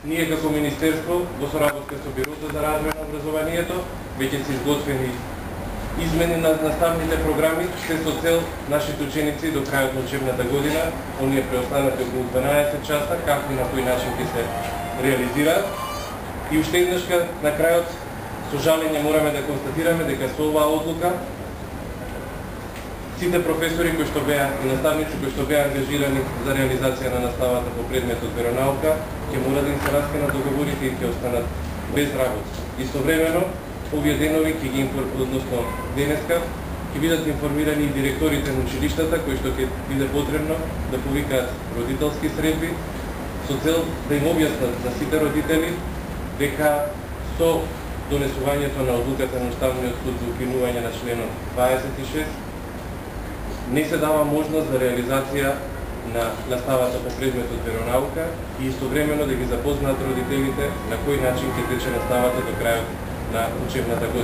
Ние како Министерство во соработка со Бирото за развој на образованието веќе се изготвени измени на наставните програми, се со цел нашите ученици до крајот на учебната година, оние преостанати околу 12 часа, како и на кој начин ќе се реализираат. И уште еднаш на крајот, со жалење мораме да констатираме дека со оваа одлука сите професори кои што беа и наставници кои што беа ангажирани за реализација на наставата по предметот веронаука ќе мора да им се раскинат договорите и ќе останат без работа. Истовремено, овие денови ќе ги односно денеска ќе бидат информирани и директорите на училиштата кои што ќе биде потребно да повикаат родителски средби со цел да им објаснат на сите родители дека со донесувањето на одлуката на Уставниот суд за укинување на членот 26 не се дава можност за реализација на наставата по предметот веронаука и истовремено да ги запознаат родителите на кој начин ќе тече наставата до крајот на учебната година.